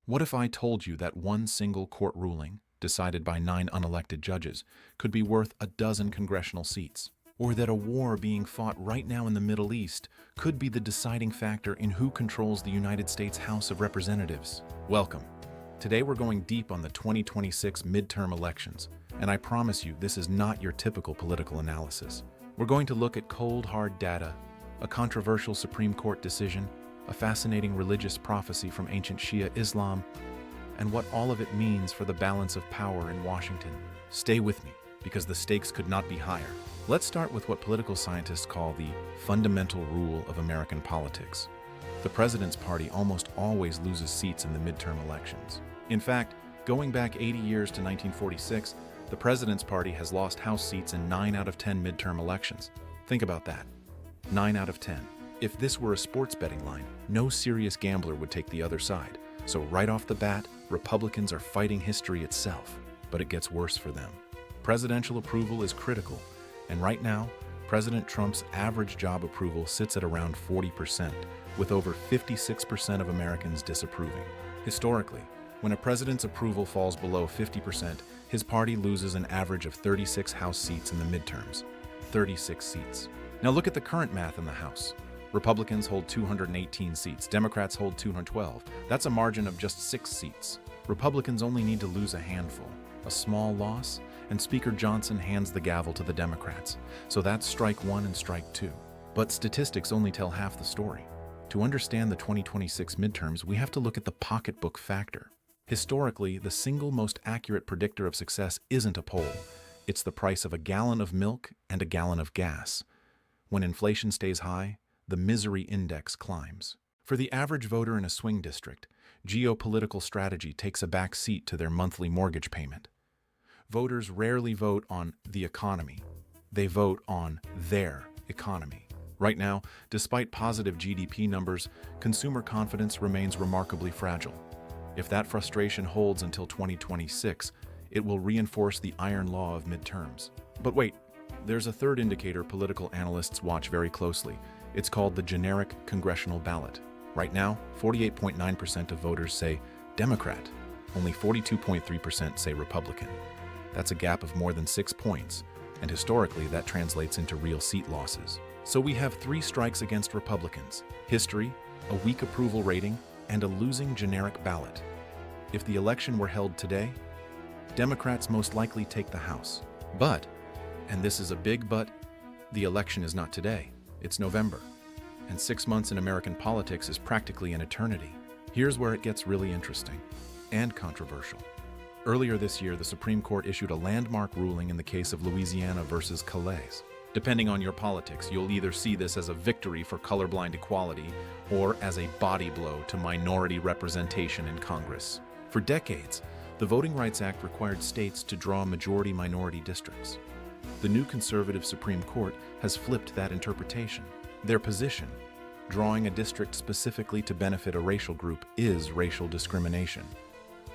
What if I told you that one single court ruling, decided by 9 unelected judges, could be worth a dozen congressional seats? Or that a war being fought right now in the Middle East could be the deciding factor in who controls the United States House of Representatives? Welcome. Today we're going deep on the 2026 midterm elections, and I promise you this is not your typical political analysis. We're going to look at cold, hard data, a controversial Supreme Court decision, a fascinating religious prophecy from ancient Shia Islam, and what all of it means for the balance of power in Washington. Stay with me, because the stakes could not be higher. Let's start with what political scientists call the fundamental rule of American politics. The president's party almost always loses seats in the midterm elections. In fact, going back 80 years to 1946, the president's party has lost House seats in 9 out of 10 midterm elections. Think about that. 9 out of 10. If this were a sports betting line, no serious gambler would take the other side. So right off the bat, Republicans are fighting history itself. But it gets worse for them. Presidential approval is critical, and right now, President Trump's average job approval sits at around 40%, with over 56% of Americans disapproving. Historically, when a president's approval falls below 50%, his party loses an average of 36 House seats in the midterms. 36 seats. Now look at the current math in the House. Republicans hold 218 seats, Democrats hold 212. That's a margin of just 6 seats. Republicans only need to lose a handful, a small loss, and Speaker Johnson hands the gavel to the Democrats. So that's strike 1 and strike 2. But statistics only tell half the story. To understand the 2026 midterms, we have to look at the pocketbook factor. Historically, the single most accurate predictor of success isn't a poll. It's the price of a gallon of milk and a gallon of gas. When inflation stays high, the misery index climbs. For the average voter in a swing district, geopolitical strategy takes a back seat to their monthly mortgage payment. Voters rarely vote on the economy. They vote on their economy. Right now, despite positive GDP numbers, consumer confidence remains remarkably fragile. If that frustration holds until 2026, it will reinforce the iron law of midterms. But wait, there's a third indicator political analysts watch very closely. It's called the generic congressional ballot. Right now, 48.9% of voters say Democrat. Only 42.3% say Republican. That's a gap of more than 6 points, and historically that translates into real seat losses. So we have 3 strikes against Republicans: history, a weak approval rating, and a losing generic ballot. If the election were held today, Democrats most likely take the House. But, and this is a big but, the election is not today, it's November. And 6 months in American politics is practically an eternity. Here's where it gets really interesting and controversial. Earlier this year, the Supreme Court issued a landmark ruling in the case of Louisiana versus Calais. Depending on your politics, you'll either see this as a victory for colorblind equality or as a body blow to minority representation in Congress. For decades, the Voting Rights Act required states to draw majority-minority districts. The new conservative Supreme Court has flipped that interpretation. Their position, drawing a district specifically to benefit a racial group, is racial discrimination.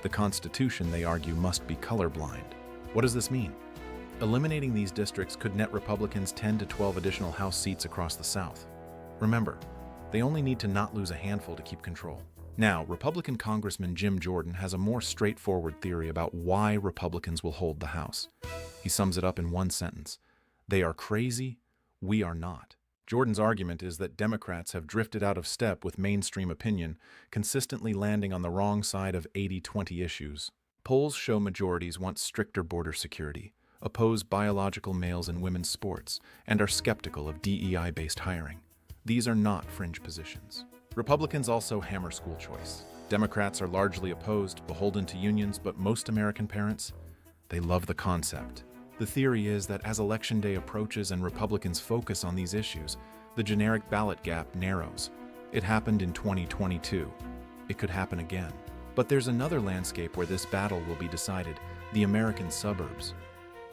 The Constitution, they argue, must be colorblind. What does this mean? Eliminating these districts could net Republicans 10 to 12 additional House seats across the South. Remember, they only need to not lose a handful to keep control. Now, Republican Congressman Jim Jordan has a more straightforward theory about why Republicans will hold the House. He sums it up in one sentence: they are crazy, we are not. Jordan's argument is that Democrats have drifted out of step with mainstream opinion, consistently landing on the wrong side of 80-20 issues. Polls show majorities want stricter border security, oppose biological males in women's sports, and are skeptical of DEI-based hiring. These are not fringe positions. Republicans also hammer school choice. Democrats are largely opposed, beholden to unions, but most American parents, they love the concept. The theory is that as Election Day approaches and Republicans focus on these issues, the generic ballot gap narrows. It happened in 2022. It could happen again. But there's another landscape where this battle will be decided: the American suburbs.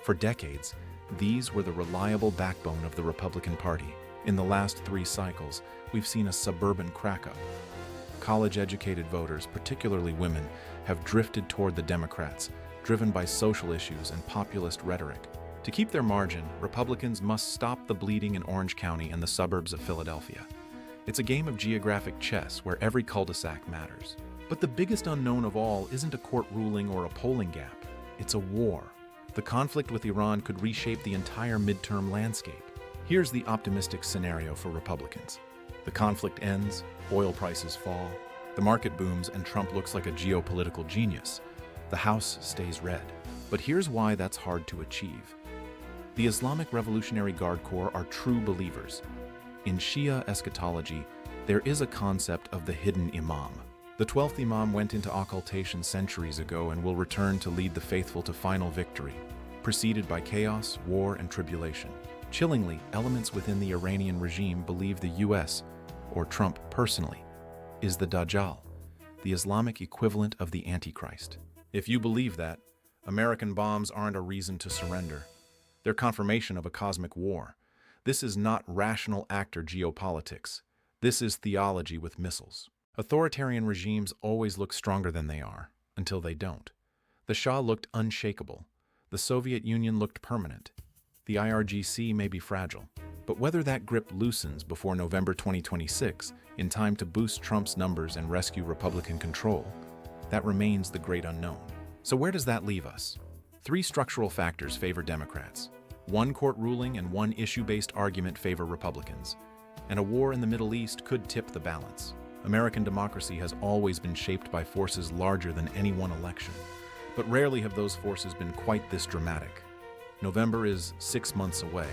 For decades, these were the reliable backbone of the Republican Party. In the last 3 cycles, we've seen a suburban crack-up. College-educated voters, particularly women, have drifted toward the Democrats, driven by social issues and populist rhetoric. To keep their margin, Republicans must stop the bleeding in Orange County and the suburbs of Philadelphia. It's a game of geographic chess where every cul-de-sac matters. But the biggest unknown of all isn't a court ruling or a polling gap. It's a war. The conflict with Iran could reshape the entire midterm landscape. Here's the optimistic scenario for Republicans. The conflict ends, oil prices fall, the market booms, and Trump looks like a geopolitical genius. The House stays red. But here's why that's hard to achieve. The Islamic Revolutionary Guard Corps are true believers. In Shia eschatology, there is a concept of the hidden imam. The 12th imam went into occultation centuries ago and will return to lead the faithful to final victory, preceded by chaos, war, and tribulation. Chillingly, elements within the Iranian regime believe the US, or Trump personally, is the Dajjal, the Islamic equivalent of the Antichrist. If you believe that, American bombs aren't a reason to surrender. They're confirmation of a cosmic war. This is not rational actor geopolitics. This is theology with missiles. Authoritarian regimes always look stronger than they are, until they don't. The Shah looked unshakable. The Soviet Union looked permanent. The IRGC may be fragile, but whether that grip loosens before November 2026, in time to boost Trump's numbers and rescue Republican control, that remains the great unknown. So where does that leave us? 3 structural factors favor Democrats. 1 court ruling and 1 issue-based argument favor Republicans. And a war in the Middle East could tip the balance. American democracy has always been shaped by forces larger than any one election. But rarely have those forces been quite this dramatic. November is 6 months away.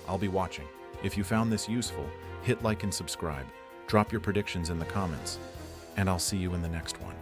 I'll be watching. If you found this useful, hit like and subscribe. Drop your predictions in the comments. And I'll see you in the next one.